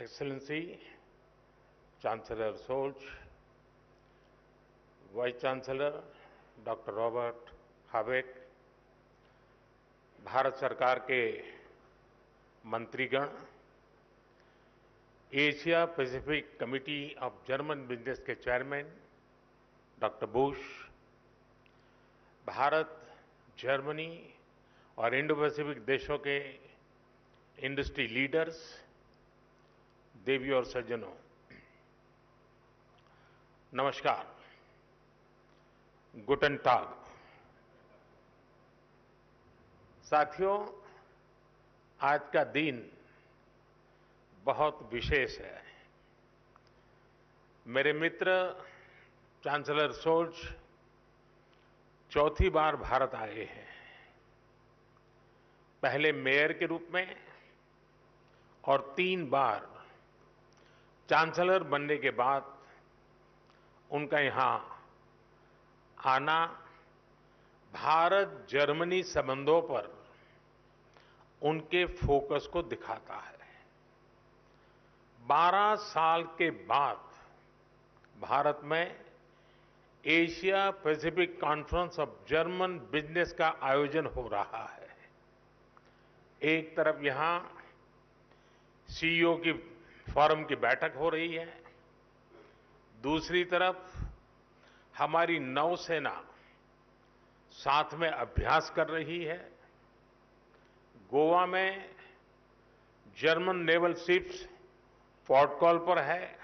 Excellency, Chancellor Scholz, Vice Chancellor Dr. Robert Habeck, Bharat सरकार के मंत्रीगण, Asia Pacific Committee of German Business के chairman doctor Busch, Bharat, Germany और Indo Pacific देशों के इंडस्ट्री लीडर्स, देवी और सज्जनों, नमस्कार, गुटन टाग। साथियों, आज का दिन बहुत विशेष है। मेरे मित्र चांसलर शोल्ज चौथी बार भारत आए हैं। पहले मेयर के रूप में और 3 बार चांसलर बनने के बाद उनका यहां आना भारत जर्मनी संबंधों पर उनके फोकस को दिखाता है। 12 साल के बाद भारत में Asia Pacific conference of German business का आयोजन हो रहा है। एक तरफ यहां सीईओ की फोरम की बैठक हो रही है, दूसरी तरफ हमारी नौसेना साथ में अभ्यास कर रही है। गोवा में German naval ships port call पर है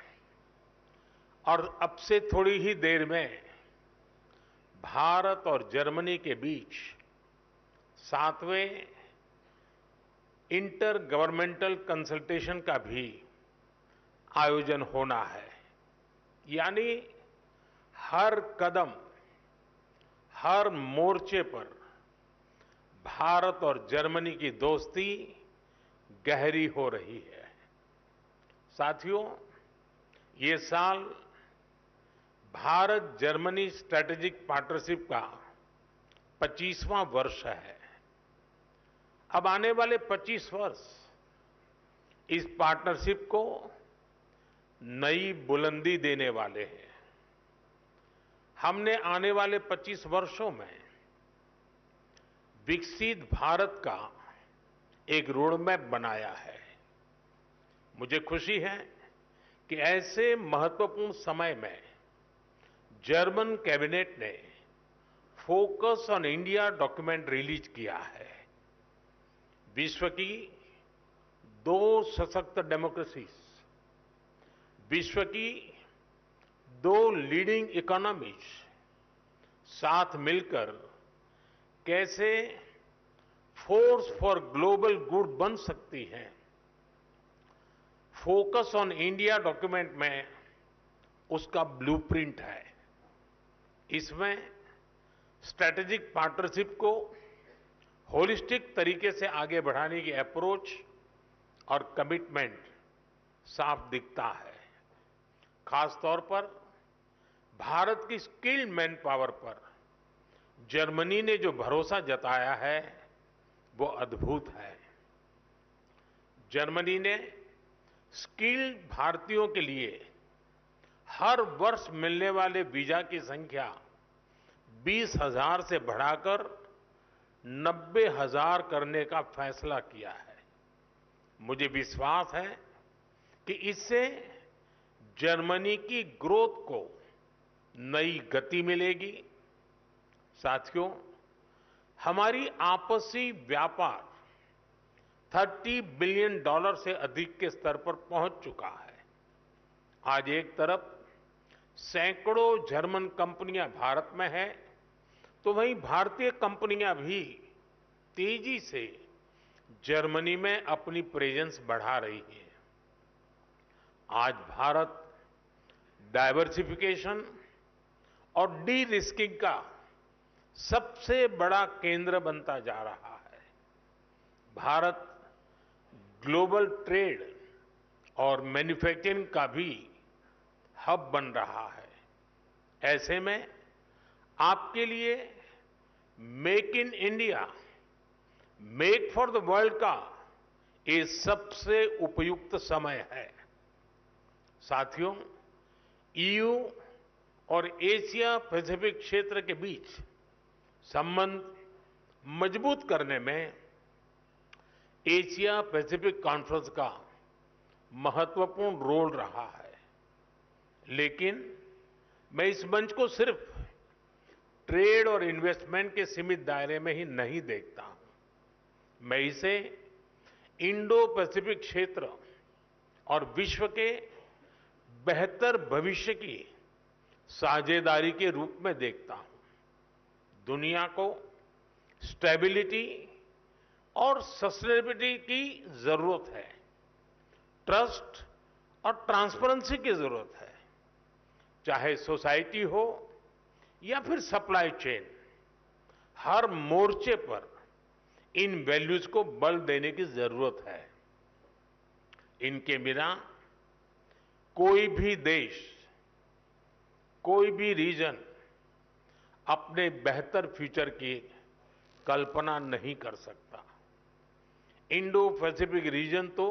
और अब से थोड़ी ही देर में भारत और जर्मनी के बीच 7वें इंटर गवर्नमेंटल कंसल्टेशन का भी आयोजन होना है। यानी हर कदम, हर मोर्चे पर भारत और जर्मनी की दोस्ती गहरी हो रही है। साथियों, ये साल भारत जर्मनी स्ट्रैटेजिक पार्टनरशिप का 25वां वर्ष है। अब आने वाले 25 वर्ष इस पार्टनरशिप को नई बुलंदी देने वाले हैं। हमने आने वाले 25 वर्षों में विकसित भारत का एक रोड मैप बनाया है। मुझे खुशी है कि ऐसे महत्वपूर्ण समय में जर्मन कैबिनेट ने focus on India document release किया है। विश्व की 2 सशक्त डेमोक्रेसीज, विश्व की 2 लीडिंग इकोनॉमीज साथ मिलकर कैसे फोर्स फॉर ग्लोबल गुड बन सकती हैं। फोकस ऑन इंडिया डॉक्यूमेंट में उसका ब्लूप्रिंट है। इसमें स्ट्रैटेजिक पार्टनरशिप को होलिस्टिक तरीके से आगे बढ़ाने की अप्रोच और कमिटमेंट साफ दिखता है। खास तौर पर भारत की स्किल्ड मैन पावर पर जर्मनी ने जो भरोसा जताया है वो अद्भुत है। जर्मनी ने स्किल्ड भारतीयों के लिए हर वर्ष मिलने वाले वीजा की संख्या 20,000 से बढ़ाकर 90,000 करने का फैसला किया है। मुझे विश्वास है कि इससे जर्मनी की ग्रोथ को नई गति मिलेगी। साथियों, हमारी आपसी व्यापार $30 बिलियन से अधिक के स्तर पर पहुंच चुका है। आज एक तरफ सैकड़ों जर्मन कंपनियां भारत में हैं, तो वहीं भारतीय कंपनियां भी तेजी से जर्मनी में अपनी प्रेजेंस बढ़ा रही हैं। आज भारत डायवर्सिफिकेशन और डी रिस्किंग का सबसे बड़ा केंद्र बनता जा रहा है। भारत ग्लोबल ट्रेड और मैन्युफैक्चरिंग का भी हब बन रहा है। ऐसे में आपके लिए make in India, make for the world का ये सबसे उपयुक्त समय है। साथियों, ईयू और एशिया पैसिफिक क्षेत्र के बीच संबंध मजबूत करने में एशिया पैसिफिक कॉन्फ्रेंस का महत्वपूर्ण रोल रहा है। लेकिन मैं इस मंच को सिर्फ ट्रेड और इन्वेस्टमेंट के सीमित दायरे में ही नहीं देखता हूं। मैं इसे इंडो पैसिफिक क्षेत्र और विश्व के बेहतर भविष्य की साझेदारी के रूप में देखता हूं। दुनिया को स्टेबिलिटी और सस्टेनेबिलिटी की जरूरत है, ट्रस्ट और ट्रांसपेरेंसी की जरूरत है। चाहे सोसाइटी हो या फिर सप्लाई चेन, हर मोर्चे पर इन वैल्यूज को बल देने की जरूरत है। इनके बिना कोई भी देश, कोई भी रीजन अपने बेहतर फ्यूचर की कल्पना नहीं कर सकता। इंडो पैसिफिक रीजन तो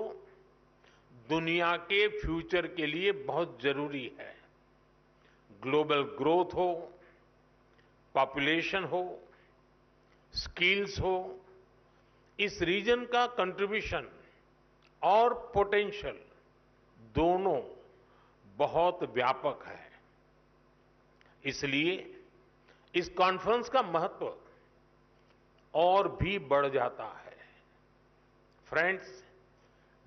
दुनिया के फ्यूचर के लिए बहुत जरूरी है। ग्लोबल ग्रोथ हो, पॉपुलेशन हो, स्किल्स हो, इस रीजन का कंट्रीब्यूशन और पोटेंशियल दोनों बहुत व्यापक है। इसलिए इस कॉन्फ्रेंस का महत्व और भी बढ़ जाता है। फ्रेंड्स,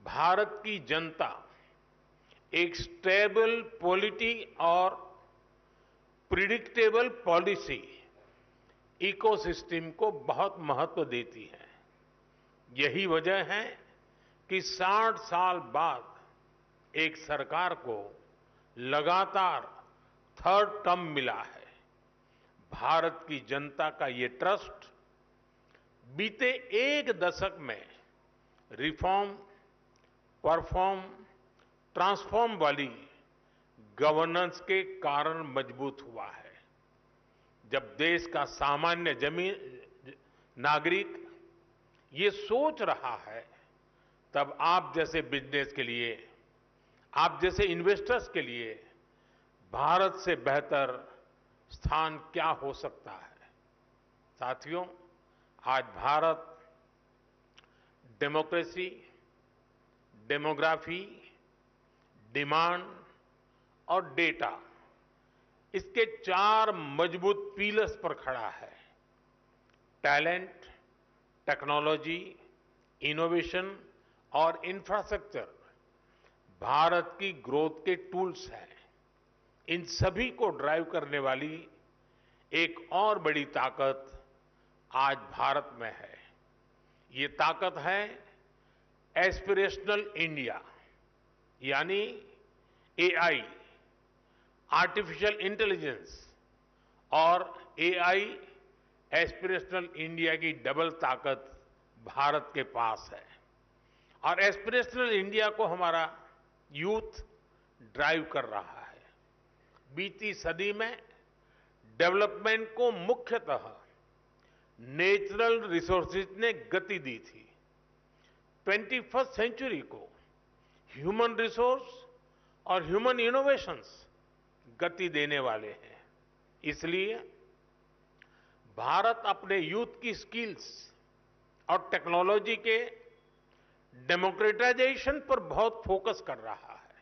भारत की जनता एक स्टेबल पॉलिटी और प्रिडिक्टेबल पॉलिसी इकोसिस्टम को बहुत महत्व देती है। यही वजह है कि 60 साल बाद एक सरकार को लगातार थर्ड टर्म मिला है। भारत की जनता का ये ट्रस्ट बीते एक दशक में रिफॉर्म, परफॉर्म, ट्रांसफॉर्म वाली गवर्नेंस के कारण मजबूत हुआ है। जब देश का सामान्य नागरिक ये सोच रहा है, तब आप जैसे बिजनेस के लिए, आप जैसे इन्वेस्टर्स के लिए भारत से बेहतर स्थान क्या हो सकता है। साथियों, आज भारत डेमोक्रेसी, डेमोग्राफी, डिमांड और डेटा, इसके 4 मजबूत पिलर्स पर खड़ा है। टैलेंट, टेक्नोलॉजी, इनोवेशन और इंफ्रास्ट्रक्चर भारत की ग्रोथ के टूल्स हैं। इन सभी को ड्राइव करने वाली एक और बड़ी ताकत आज भारत में है। ये ताकत है एस्पिरेशनल इंडिया, यानी एआई, आर्टिफिशियल इंटेलिजेंस और एआई एस्पिरेशनल इंडिया की डबल ताकत भारत के पास है। और एस्पिरेशनल इंडिया को हमारा यूथ ड्राइव कर रहा है। बीती सदी में डेवलपमेंट को मुख्यतः नेचुरल रिसोर्सेज ने गति दी थी। 21st सेंचुरी को ह्यूमन रिसोर्स और ह्यूमन इनोवेशंस गति देने वाले हैं। इसलिए भारत अपने यूथ की स्किल्स और टेक्नोलॉजी के डेमोक्रेटाइजेशन पर बहुत फोकस कर रहा है।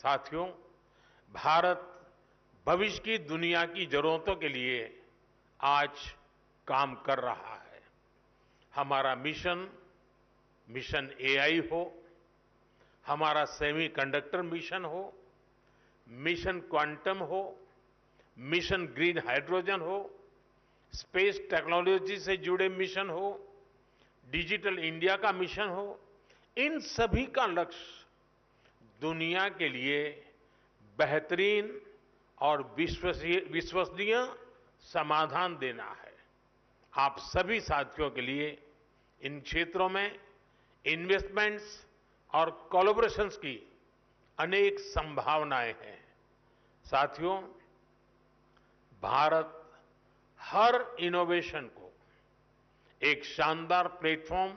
साथियों, भारत भविष्य की दुनिया की जरूरतों के लिए आज काम कर रहा है। हमारा मिशन एआई हो, हमारा सेमीकंडक्टर मिशन हो, मिशन क्वांटम हो, मिशन ग्रीन हाइड्रोजन हो, स्पेस टेक्नोलॉजी से जुड़े मिशन हो, डिजिटल इंडिया का मिशन हो, इन सभी का लक्ष्य दुनिया के लिए बेहतरीन और विश्वसनीय समाधान देना है। आप सभी साथियों के लिए इन क्षेत्रों में इन्वेस्टमेंट्स और कोलैबोरेशंस की अनेक संभावनाएं हैं। साथियों, भारत हर इनोवेशन को एक शानदार प्लेटफॉर्म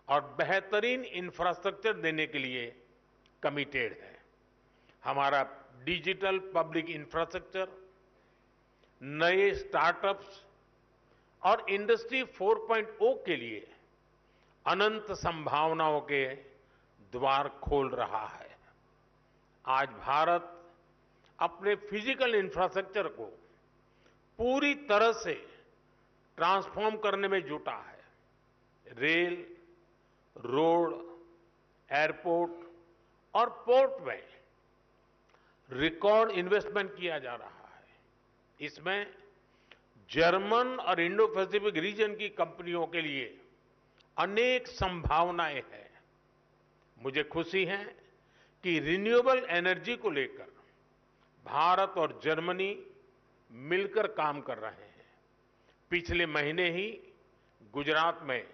और बेहतरीन इंफ्रास्ट्रक्चर देने के लिए कमिटेड है। हमारा डिजिटल पब्लिक इंफ्रास्ट्रक्चर, नए स्टार्टअप्स और इंडस्ट्री 4.0 के लिए अनंत संभावनाओं के द्वार खोल रहा है। आज भारत अपने फिजिकल इंफ्रास्ट्रक्चर को पूरी तरह से ट्रांसफॉर्म करने में जुटा है। रेल, रोड, एयरपोर्ट और पोर्ट में रिकॉर्ड इन्वेस्टमेंट किया जा रहा है। इसमें जर्मन और इंडो पैसिफिक रीजन की कंपनियों के लिए अनेक संभावनाएं हैं। मुझे खुशी है कि रिन्यूएबल एनर्जी को लेकर भारत और जर्मनी मिलकर काम कर रहे हैं। पिछले महीने ही गुजरात में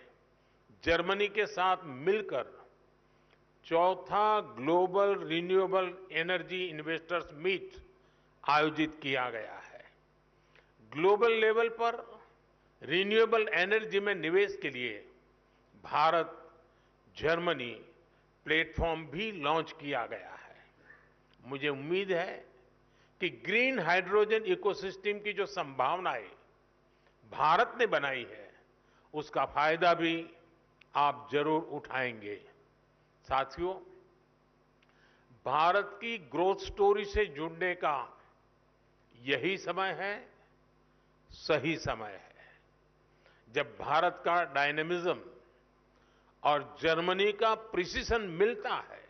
जर्मनी के साथ मिलकर चौथा global renewable energy investors meet आयोजित किया गया है। ग्लोबल लेवल पर रिन्यूएबल एनर्जी में निवेश के लिए भारत जर्मनी प्लेटफॉर्म भी लॉन्च किया गया है। मुझे उम्मीद है कि ग्रीन हाइड्रोजन इकोसिस्टम की जो संभावनाएं भारत ने बनाई है, उसका फायदा भी आप जरूर उठाएंगे। साथियों, भारत की ग्रोथ स्टोरी से जुड़ने का यही समय है, सही समय है, जब भारत का डायनेमिज्म और जर्मनी का प्रिसिशन मिलता है,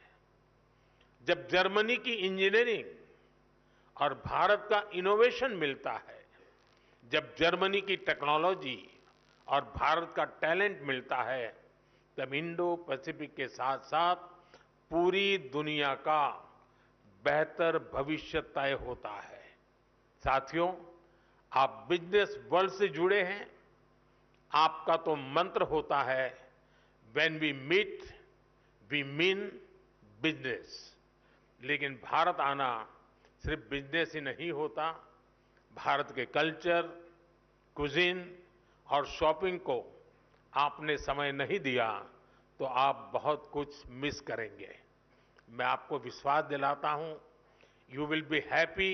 जब जर्मनी की इंजीनियरिंग और भारत का इनोवेशन मिलता है, जब जर्मनी की टेक्नोलॉजी और भारत का टैलेंट मिलता है, तब इंडो पैसिफिक के साथ साथ पूरी दुनिया का बेहतर भविष्य तय होता है। साथियों, आप बिजनेस वर्ल्ड से जुड़े हैं। आपका तो मंत्र होता है, when we meet we mean business. लेकिन भारत आना सिर्फ बिजनेस ही नहीं होता। भारत के कल्चर, कुजीन और शॉपिंग को आपने समय नहीं दिया तो आप बहुत कुछ मिस करेंगे। मैं आपको विश्वास दिलाता हूं, you will be happy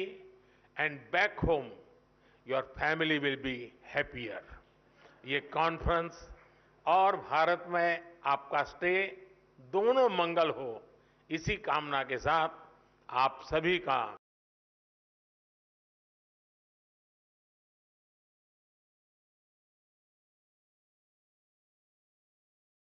and back home your family will be happier. ये कॉन्फ्रेंस और भारत में आपका स्टे दोनों मंगल हो, इसी कामना के साथ आप सभी का